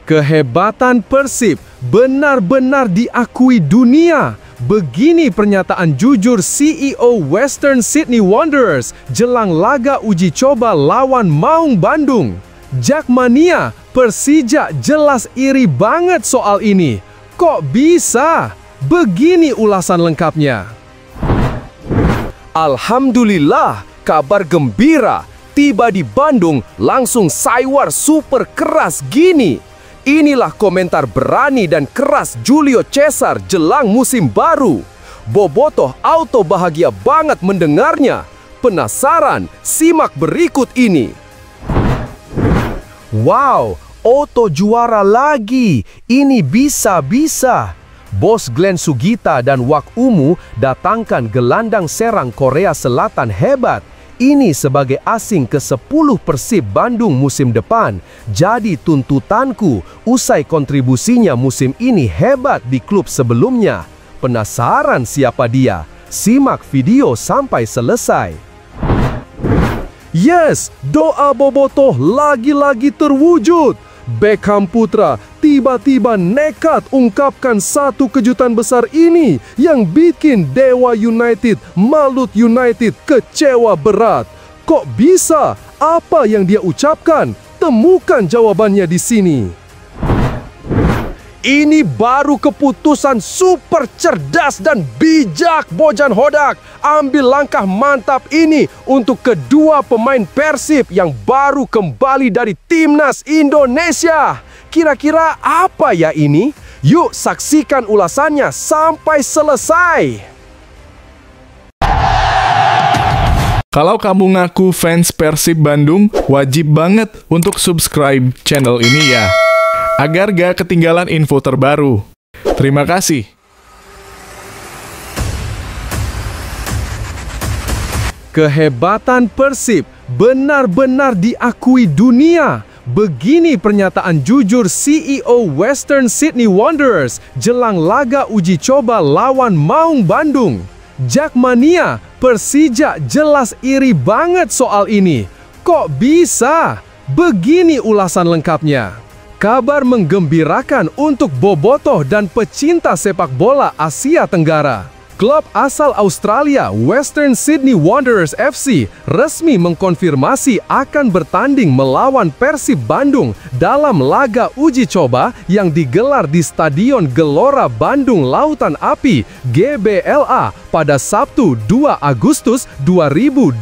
Kehebatan Persib benar-benar diakui dunia. Begini pernyataan jujur CEO Western Sydney Wanderers jelang laga uji coba lawan Maung Bandung. Jakmania, Persija jelas iri banget soal ini. Kok bisa? Begini ulasan lengkapnya. Alhamdulillah, kabar gembira. Tiba di Bandung, langsung saywar super keras gini. Inilah komentar berani dan keras Julio Cesar jelang musim baru. Bobotoh auto bahagia banget mendengarnya. Penasaran? Simak berikut ini. Wow, Otto juara lagi. Ini bisa-bisa. Bos Glenn Sugita dan Wak Umu datangkan gelandang serang Korea Selatan hebat. Ini sebagai asing ke-10 Persib Bandung musim depan. Jadi tuntutanku, usai kontribusinya musim ini hebat di klub sebelumnya. Penasaran siapa dia? Simak video sampai selesai. Yes, doa bobotoh lagi-lagi terwujud. Beckham Putra tiba-tiba nekat ungkapkan satu kejutan besar ini yang bikin Dewa United, Malut United kecewa berat. Kok bisa? Apa yang dia ucapkan? Temukan jawabannya di sini. Ini baru keputusan super cerdas dan bijak Bojan Hodak. Ambil langkah mantap ini untuk kedua pemain Persib yang baru kembali dari Timnas Indonesia. Kira-kira apa ya ini? Yuk saksikan ulasannya sampai selesai. Kalau kamu ngaku fans Persib Bandung, wajib banget untuk subscribe channel ini ya, agar gak ketinggalan info terbaru. Terima kasih. Kehebatan Persib benar-benar diakui dunia. Begini pernyataan jujur CEO Western Sydney Wanderers jelang laga uji coba lawan Maung Bandung. Jakmania, Persija jelas iri banget soal ini. Kok bisa? Begini ulasan lengkapnya. Kabar menggembirakan untuk bobotoh dan pecinta sepak bola Asia Tenggara. Klub asal Australia Western Sydney Wanderers FC resmi mengkonfirmasi akan bertanding melawan Persib Bandung dalam laga uji coba yang digelar di Stadion Gelora Bandung Lautan Api GBLA pada Sabtu 2 Agustus 2025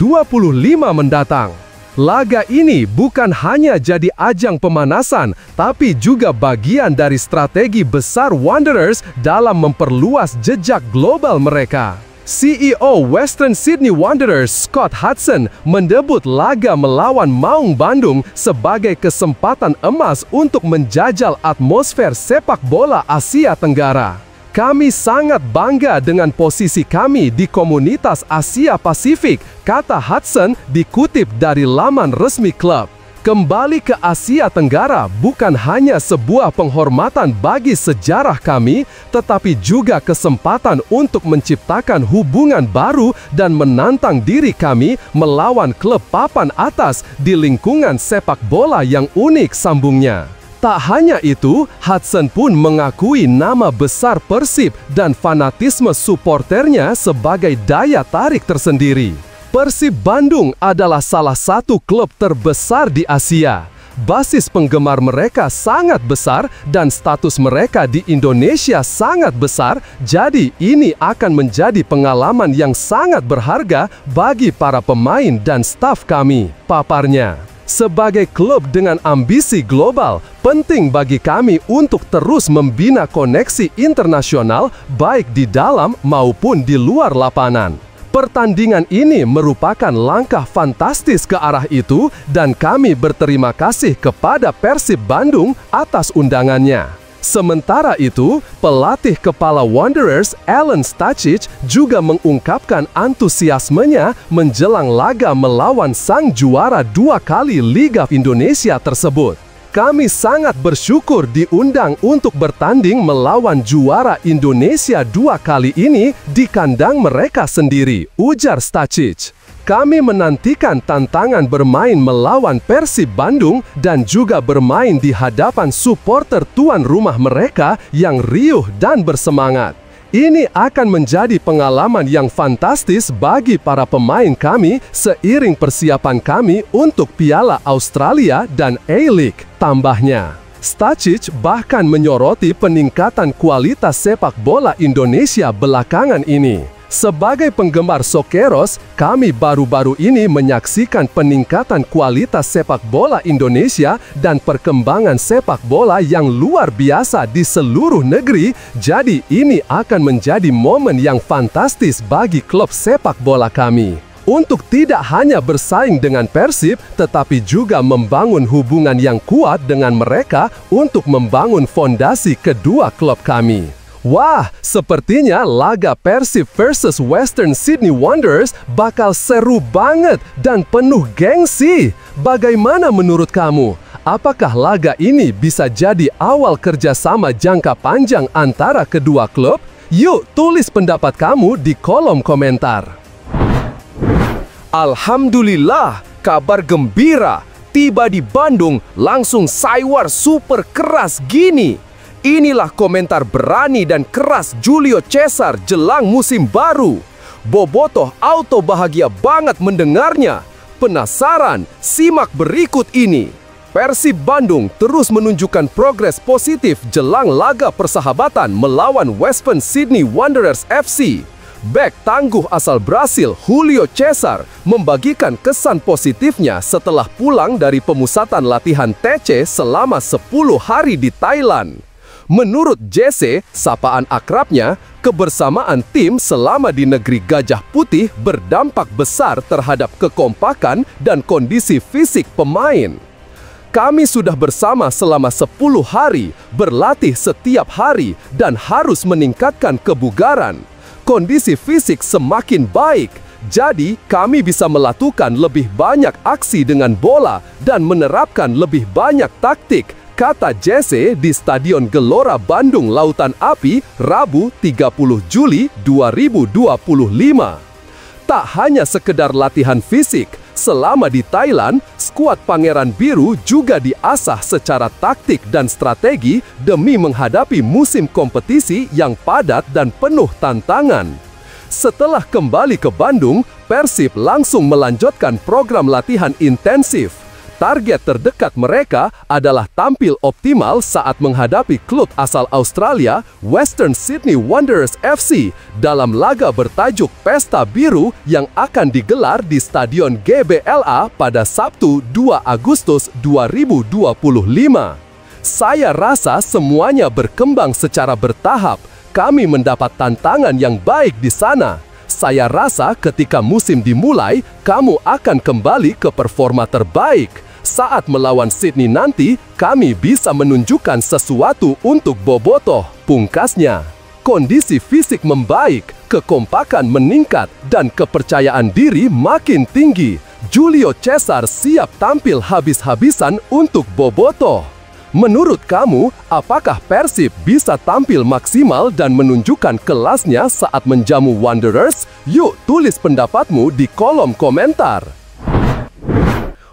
mendatang. Laga ini bukan hanya jadi ajang pemanasan, tapi juga bagian dari strategi besar Wanderers dalam memperluas jejak global mereka. CEO Western Sydney Wanderers Scott Hudson mendebut laga melawan Maung Bandung sebagai kesempatan emas untuk menjajal atmosfer sepak bola Asia Tenggara. Kami sangat bangga dengan posisi kami di komunitas Asia Pasifik, kata Hudson dikutip dari laman resmi klub. Kembali ke Asia Tenggara bukan hanya sebuah penghormatan bagi sejarah kami, tetapi juga kesempatan untuk menciptakan hubungan baru dan menantang diri kami melawan klub papan atas di lingkungan sepak bola yang unik, sambungnya. Tak hanya itu, Hudson pun mengakui nama besar Persib dan fanatisme suporternya sebagai daya tarik tersendiri. Persib Bandung adalah salah satu klub terbesar di Asia. Basis penggemar mereka sangat besar dan status mereka di Indonesia sangat besar, jadi ini akan menjadi pengalaman yang sangat berharga bagi para pemain dan staf kami, paparnya. Sebagai klub dengan ambisi global, penting bagi kami untuk terus membina koneksi internasional baik di dalam maupun di luar lapangan. Pertandingan ini merupakan langkah fantastis ke arah itu dan kami berterima kasih kepada Persib Bandung atas undangannya. Sementara itu, pelatih kepala Wanderers Alen Stacic juga mengungkapkan antusiasmenya menjelang laga melawan sang juara 2 kali Liga Indonesia tersebut. Kami sangat bersyukur diundang untuk bertanding melawan juara Indonesia 2 kali ini di kandang mereka sendiri, ujar Stacic. Kami menantikan tantangan bermain melawan Persib Bandung dan juga bermain di hadapan supporter tuan rumah mereka yang riuh dan bersemangat. Ini akan menjadi pengalaman yang fantastis bagi para pemain kami seiring persiapan kami untuk Piala Australia dan A-League, tambahnya. Stacic bahkan menyoroti peningkatan kualitas sepak bola Indonesia belakangan ini. Sebagai penggemar Sokeros, kami baru-baru ini menyaksikan peningkatan kualitas sepak bola Indonesia dan perkembangan sepak bola yang luar biasa di seluruh negeri. Jadi ini akan menjadi momen yang fantastis bagi klub sepak bola kami. Untuk tidak hanya bersaing dengan Persib, tetapi juga membangun hubungan yang kuat dengan mereka untuk membangun fondasi kedua klub kami. Wah, sepertinya laga Persib versus Western Sydney Wanderers bakal seru banget dan penuh gengsi. Bagaimana menurut kamu? Apakah laga ini bisa jadi awal kerjasama jangka panjang antara kedua klub? Yuk, tulis pendapat kamu di kolom komentar. Alhamdulillah, kabar gembira. Tiba di Bandung, langsung saywar super keras gini. Inilah komentar berani dan keras Julio Cesar jelang musim baru. Bobotoh auto bahagia banget mendengarnya. Penasaran? Simak berikut ini. Persib Bandung terus menunjukkan progres positif jelang laga persahabatan melawan Western Sydney Wanderers FC. Bek tangguh asal Brasil Julio Cesar membagikan kesan positifnya setelah pulang dari pemusatan latihan TC selama 10 hari di Thailand. Menurut JC, sapaan akrabnya, kebersamaan tim selama di negeri Gajah Putih berdampak besar terhadap kekompakan dan kondisi fisik pemain. Kami sudah bersama selama 10 hari, berlatih setiap hari, dan harus meningkatkan kebugaran. Kondisi fisik semakin baik, jadi kami bisa melakukan lebih banyak aksi dengan bola dan menerapkan lebih banyak taktik, kata JC di Stadion Gelora Bandung Lautan Api, Rabu 30 Juli 2025. Tak hanya sekedar latihan fisik, selama di Thailand, skuad Pangeran Biru juga diasah secara taktik dan strategi demi menghadapi musim kompetisi yang padat dan penuh tantangan. Setelah kembali ke Bandung, Persib langsung melanjutkan program latihan intensif. Target terdekat mereka adalah tampil optimal saat menghadapi klub asal Australia, Western Sydney Wanderers FC, dalam laga bertajuk Pesta Biru yang akan digelar di Stadion GBLA pada Sabtu 2 Agustus 2025. Saya rasa semuanya berkembang secara bertahap. Kami mendapat tantangan yang baik di sana. Saya rasa ketika musim dimulai, kamu akan kembali ke performa terbaik. Saat melawan Sydney nanti, kami bisa menunjukkan sesuatu untuk Bobotoh, pungkasnya. Kondisi fisik membaik, kekompakan meningkat, dan kepercayaan diri makin tinggi. Julio Cesar siap tampil habis-habisan untuk Bobotoh. Menurut kamu, apakah Persib bisa tampil maksimal dan menunjukkan kelasnya saat menjamu Wanderers? Yuk, tulis pendapatmu di kolom komentar.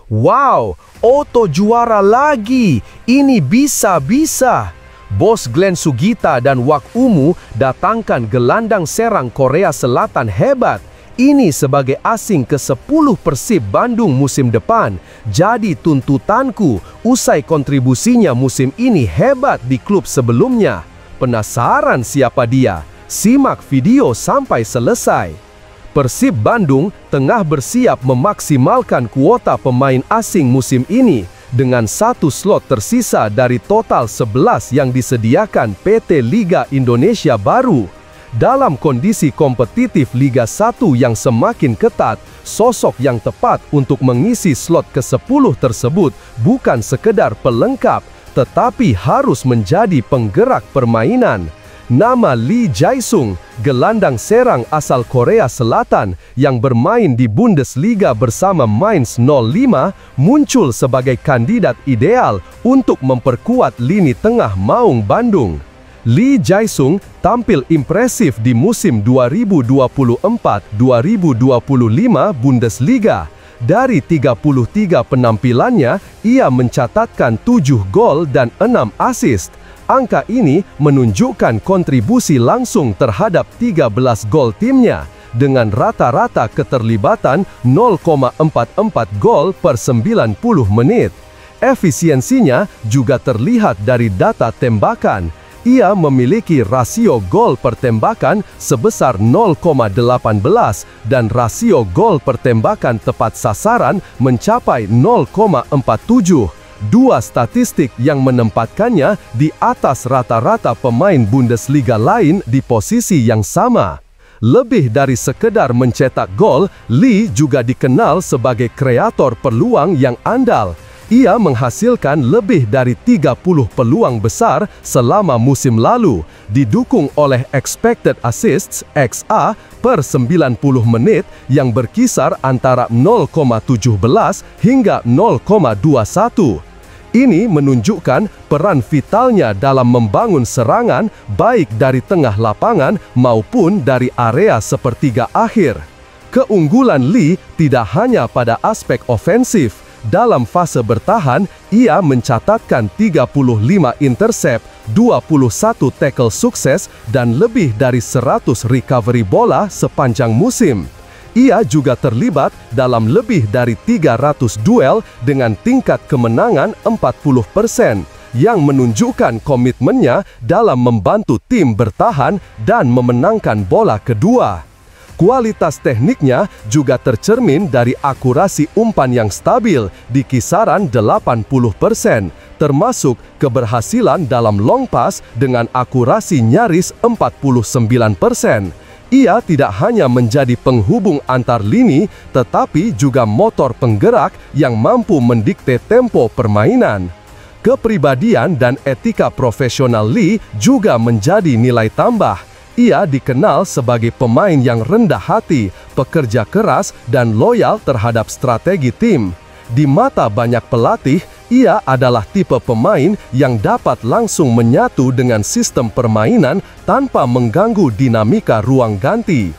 Wow, Otto juara lagi. Ini bisa-bisa. Bos Glenn Sugita dan Wak Umu datangkan gelandang serang Korea Selatan hebat. Ini sebagai asing ke-10 Persib Bandung musim depan. Jadi tuntutanku, usai kontribusinya musim ini hebat di klub sebelumnya. Penasaran siapa dia? Simak video sampai selesai. Persib Bandung tengah bersiap memaksimalkan kuota pemain asing musim ini dengan 1 slot tersisa dari total 11 yang disediakan PT Liga Indonesia Baru. Dalam kondisi kompetitif Liga 1 yang semakin ketat, sosok yang tepat untuk mengisi slot ke-10 tersebut bukan sekedar pelengkap, tetapi harus menjadi penggerak permainan. Nama Lee Jae-sung, gelandang serang asal Korea Selatan yang bermain di Bundesliga bersama Mainz 05, muncul sebagai kandidat ideal untuk memperkuat lini tengah Maung Bandung. Lee Jae-sung tampil impresif di musim 2024-2025 Bundesliga. Dari 33 penampilannya, ia mencatatkan 7 gol dan 6 assist. Angka ini menunjukkan kontribusi langsung terhadap 13 gol timnya, dengan rata-rata keterlibatan 0,44 gol per 90 menit. Efisiensinya juga terlihat dari data tembakan. Ia memiliki rasio gol per tembakan sebesar 0,18 dan rasio gol per tembakan tepat sasaran mencapai 0,47. Dua statistik yang menempatkannya di atas rata-rata pemain Bundesliga lain di posisi yang sama. Lebih dari sekedar mencetak gol, Lee juga dikenal sebagai kreator peluang yang andal. Ia menghasilkan lebih dari 30 peluang besar selama musim lalu, didukung oleh expected assists (XA) per 90 menit yang berkisar antara 0,17 hingga 0,21. Ini menunjukkan peran vitalnya dalam membangun serangan baik dari tengah lapangan maupun dari area sepertiga akhir. Keunggulan Lee tidak hanya pada aspek ofensif. Dalam fase bertahan, ia mencatatkan 35 intercept, 21 tackle sukses, dan lebih dari 100 recovery bola sepanjang musim. Ia juga terlibat dalam lebih dari 300 duel dengan tingkat kemenangan 40%, yang menunjukkan komitmennya dalam membantu tim bertahan dan memenangkan bola kedua. Kualitas tekniknya juga tercermin dari akurasi umpan yang stabil di kisaran 80%, termasuk keberhasilan dalam long pass dengan akurasi nyaris 49%. Ia tidak hanya menjadi penghubung antar lini, tetapi juga motor penggerak yang mampu mendikte tempo permainan. Kepribadian dan etika profesional Lee juga menjadi nilai tambah. Ia dikenal sebagai pemain yang rendah hati, pekerja keras, dan loyal terhadap strategi tim. Di mata banyak pelatih, ia adalah tipe pemain yang dapat langsung menyatu dengan sistem permainan tanpa mengganggu dinamika ruang ganti.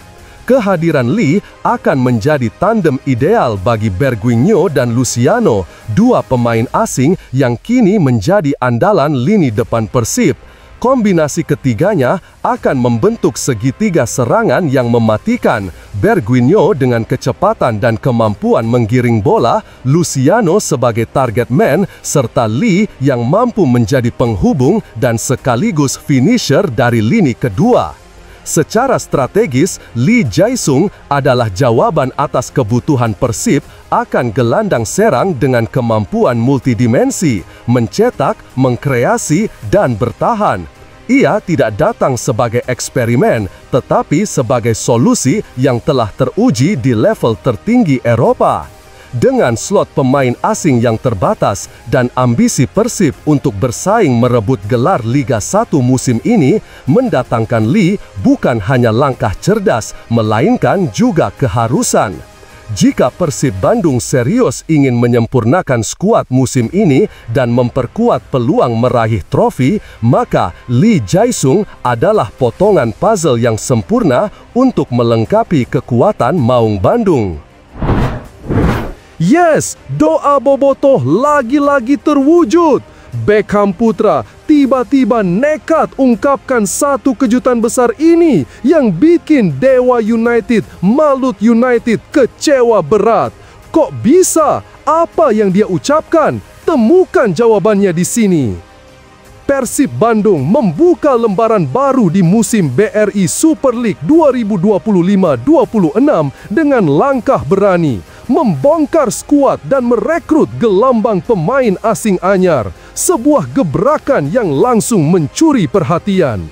Kehadiran Lee akan menjadi tandem ideal bagi Bergwijn dan Luciano, dua pemain asing yang kini menjadi andalan lini depan Persib. Kombinasi ketiganya akan membentuk segitiga serangan yang mematikan. Bergwijn dengan kecepatan dan kemampuan menggiring bola, Luciano sebagai target man, serta Lee yang mampu menjadi penghubung dan sekaligus finisher dari lini kedua. Secara strategis, Lee Jae-sung adalah jawaban atas kebutuhan Persib akan gelandang serang dengan kemampuan multidimensi, mencetak, mengkreasi, dan bertahan. Ia tidak datang sebagai eksperimen, tetapi sebagai solusi yang telah teruji di level tertinggi Eropa. Dengan slot pemain asing yang terbatas dan ambisi Persib untuk bersaing merebut gelar Liga 1 musim ini, mendatangkan Lee bukan hanya langkah cerdas, melainkan juga keharusan. Jika Persib Bandung serius ingin menyempurnakan skuad musim ini dan memperkuat peluang meraih trofi, maka Lee Jae-sung adalah potongan puzzle yang sempurna untuk melengkapi kekuatan Maung Bandung. Yes, doa Bobotoh lagi-lagi terwujud. Beckham Putra tiba-tiba nekat ungkapkan satu kejutan besar ini yang bikin Dewa United, Malut United kecewa berat. Kok bisa? Apa yang dia ucapkan? Temukan jawabannya di sini. Persib Bandung membuka lembaran baru di musim BRI Super League 2025-26 dengan langkah berani, membongkar skuad dan merekrut gelambang pemain asing anyar, sebuah gebrakan yang langsung mencuri perhatian.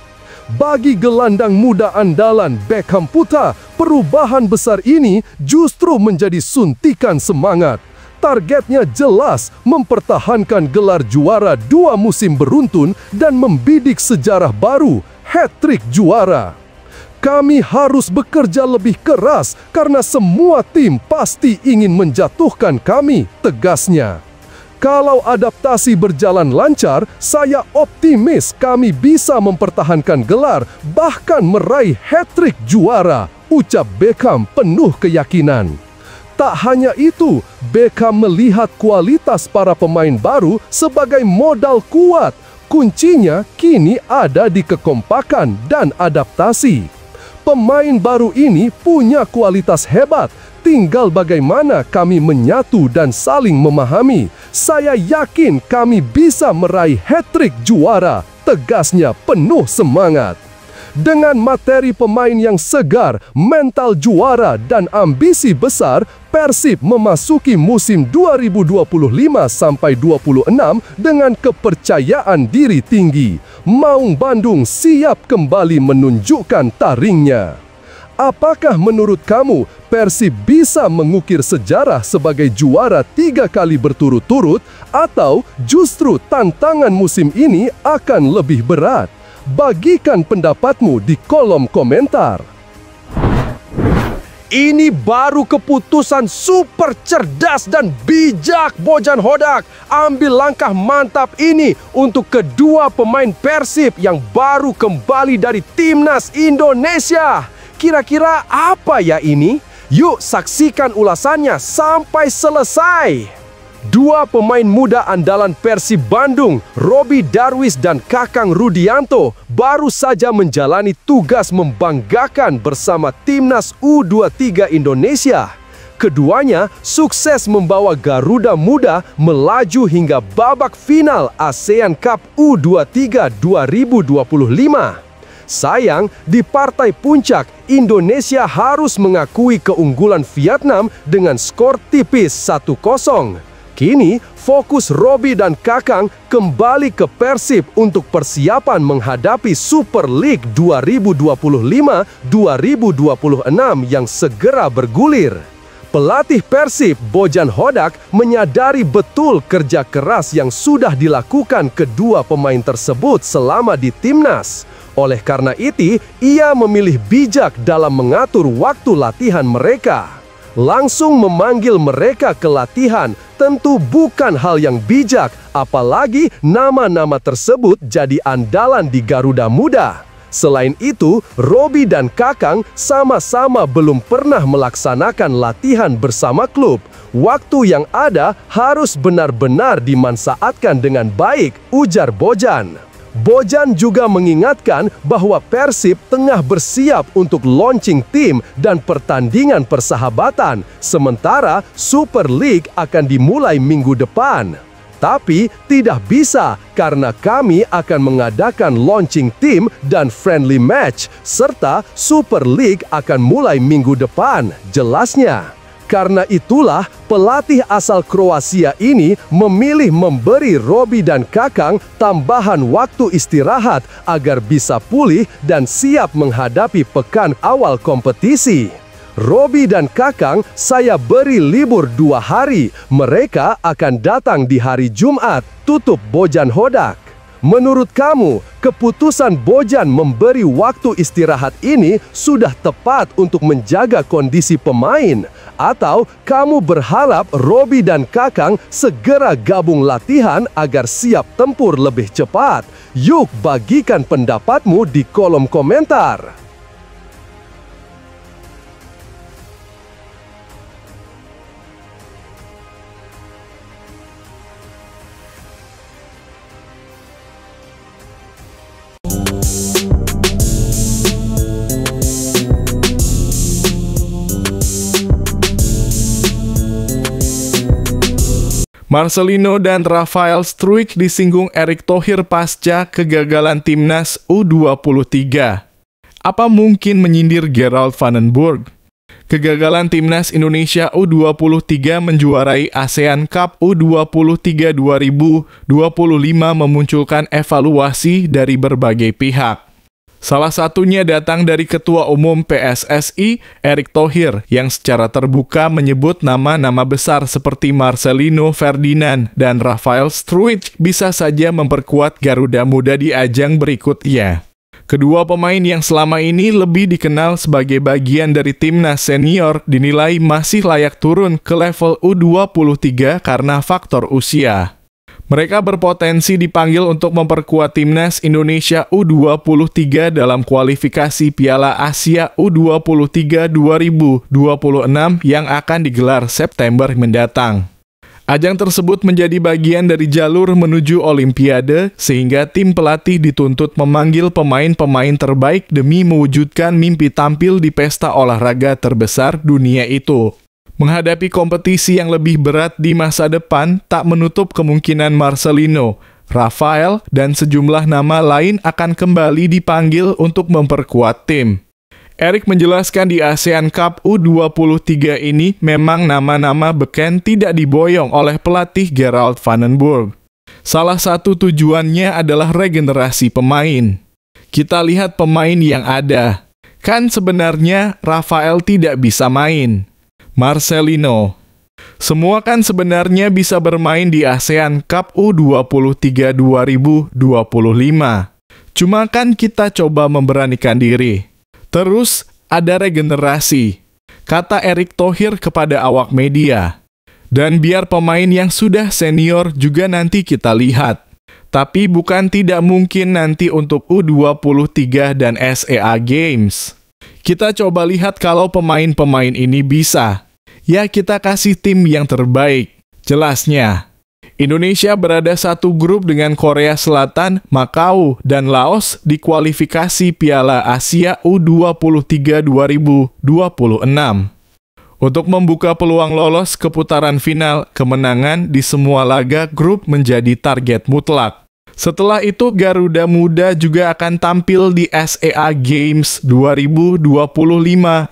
Bagi gelandang muda andalan Beckham Putra, perubahan besar ini justru menjadi suntikan semangat. Targetnya jelas, mempertahankan gelar juara 2 musim beruntun dan membidik sejarah baru, hat-trick juara. Kami harus bekerja lebih keras karena semua tim pasti ingin menjatuhkan kami, tegasnya. Kalau adaptasi berjalan lancar, saya optimis kami bisa mempertahankan gelar, bahkan meraih hat-trick juara, ucap Beckham penuh keyakinan. Tak hanya itu, Beckham melihat kualitas para pemain baru sebagai modal kuat. Kuncinya kini ada di kekompakan dan adaptasi. Pemain baru ini punya kualitas hebat, tinggal bagaimana kami menyatu dan saling memahami. Saya yakin kami bisa meraih hat-trick juara, tegasnya penuh semangat. Dengan materi pemain yang segar, mental juara, dan ambisi besar, Persib memasuki musim 2025-26 dengan kepercayaan diri tinggi. Maung Bandung siap kembali menunjukkan taringnya. Apakah menurut kamu Persib bisa mengukir sejarah sebagai juara 3 kali berturut-turut, atau justru tantangan musim ini akan lebih berat? Bagikan pendapatmu di kolom komentar. Ini baru keputusan super cerdas dan bijak Bojan Hodak. Ambil langkah mantap ini untuk kedua pemain Persib yang baru kembali dari Timnas Indonesia. Kira-kira apa ya ini? Yuk saksikan ulasannya sampai selesai. Dua pemain muda andalan Persib Bandung, Robby Darwish dan Kakang Rudianto, baru saja menjalani tugas membanggakan bersama Timnas U23 Indonesia. Keduanya sukses membawa Garuda Muda melaju hingga babak final ASEAN Cup U23 2025. Sayang, di partai puncak, Indonesia harus mengakui keunggulan Vietnam dengan skor tipis 1-0. Kini, fokus Robby dan Kakang kembali ke Persib untuk persiapan menghadapi Super League 2025-2026 yang segera bergulir. Pelatih Persib, Bojan Hodak, menyadari betul kerja keras yang sudah dilakukan kedua pemain tersebut selama di Timnas. Oleh karena itu, ia memilih bijak dalam mengatur waktu latihan mereka. Langsung memanggil mereka ke latihan tentu bukan hal yang bijak, apalagi nama-nama tersebut jadi andalan di Garuda Muda. Selain itu, Robby dan Kakang sama-sama belum pernah melaksanakan latihan bersama klub. Waktu yang ada harus benar-benar dimanfaatkan dengan baik, ujar Bojan. Bojan juga mengingatkan bahwa Persib tengah bersiap untuk launching tim dan pertandingan persahabatan, sementara Super League akan dimulai minggu depan. Tapi tidak bisa karena kami akan mengadakan launching tim dan friendly match, serta Super League akan mulai minggu depan, jelasnya. Karena itulah, pelatih asal Kroasia ini memilih memberi Robby dan Kakang tambahan waktu istirahat agar bisa pulih dan siap menghadapi pekan awal kompetisi. Robby dan Kakang saya beri libur 2 hari. Mereka akan datang di hari Jumat, tutup Bojan Hodak. Menurut kamu, keputusan Bojan memberi waktu istirahat ini sudah tepat untuk menjaga kondisi pemain? Atau kamu berharap Robby dan Kakang segera gabung latihan agar siap tempur lebih cepat? Yuk bagikan pendapatmu di kolom komentar. Marcelino dan Rafael Struijk disinggung Erick Thohir pasca kegagalan Timnas U23. Apa mungkin menyindir Gerald van den Burg? Kegagalan Timnas Indonesia U23 menjuarai ASEAN Cup U23 2025 memunculkan evaluasi dari berbagai pihak. Salah satunya datang dari Ketua Umum PSSI, Erick Thohir, yang secara terbuka menyebut nama-nama besar seperti Marcelino Ferdinand dan Rafael Struijk bisa saja memperkuat Garuda Muda di ajang berikutnya. Kedua pemain yang selama ini lebih dikenal sebagai bagian dari timnas senior dinilai masih layak turun ke level U23 karena faktor usia. Mereka berpotensi dipanggil untuk memperkuat timnas Indonesia U23 dalam kualifikasi Piala Asia U23 2026 yang akan digelar September mendatang. Ajang tersebut menjadi bagian dari jalur menuju Olimpiade, sehingga tim pelatih dituntut memanggil pemain-pemain terbaik demi mewujudkan mimpi tampil di pesta olahraga terbesar dunia itu. Menghadapi kompetisi yang lebih berat di masa depan, tak menutup kemungkinan Marcelino, Rafael, dan sejumlah nama lain akan kembali dipanggil untuk memperkuat tim. Erik menjelaskan di ASEAN Cup U23 ini memang nama-nama beken tidak diboyong oleh pelatih Gerald van den Burg. Salah satu tujuannya adalah regenerasi pemain. Kita lihat pemain yang ada. Kan sebenarnya Rafael tidak bisa main. Marcelino. Semua kan sebenarnya bisa bermain di ASEAN Cup U23 2025. Cuma kan kita coba memberanikan diri. Terus ada regenerasi, kata Erick Thohir kepada awak media. Dan biar pemain yang sudah senior juga nanti kita lihat. Tapi bukan tidak mungkin nanti untuk U23 dan SEA Games. Kita coba lihat kalau pemain-pemain ini bisa. Ya kita kasih tim yang terbaik. Jelasnya, Indonesia berada satu grup dengan Korea Selatan, Makau, dan Laos di kualifikasi Piala Asia U23 2026. Untuk membuka peluang lolos ke putaran final, kemenangan di semua laga grup menjadi target mutlak. Setelah itu Garuda Muda juga akan tampil di SEA Games 2025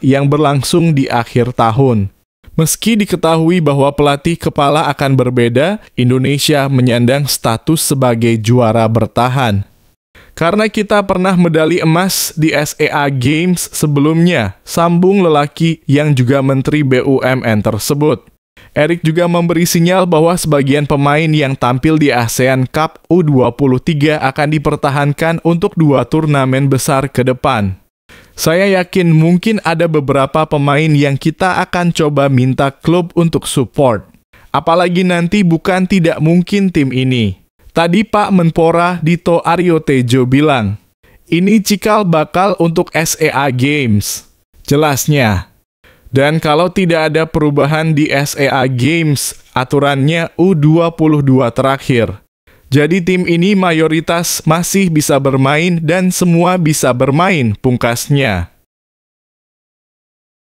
yang berlangsung di akhir tahun. Meski diketahui bahwa pelatih kepala akan berbeda, Indonesia menyandang status sebagai juara bertahan. Karena kita pernah medali emas di SEA Games sebelumnya, sambung lelaki yang juga Menteri BUMN tersebut. Erik juga memberi sinyal bahwa sebagian pemain yang tampil di ASEAN Cup U23 akan dipertahankan untuk 2 turnamen besar ke depan. Saya yakin mungkin ada beberapa pemain yang kita akan coba minta klub untuk support. Apalagi nanti bukan tidak mungkin tim ini. Tadi Pak Menpora Dito Aryo Tejo bilang, ini cikal bakal untuk SEA Games. Jelasnya. Dan kalau tidak ada perubahan di SEA Games, aturannya U22 terakhir. Jadi tim ini mayoritas masih bisa bermain dan semua bisa bermain, pungkasnya.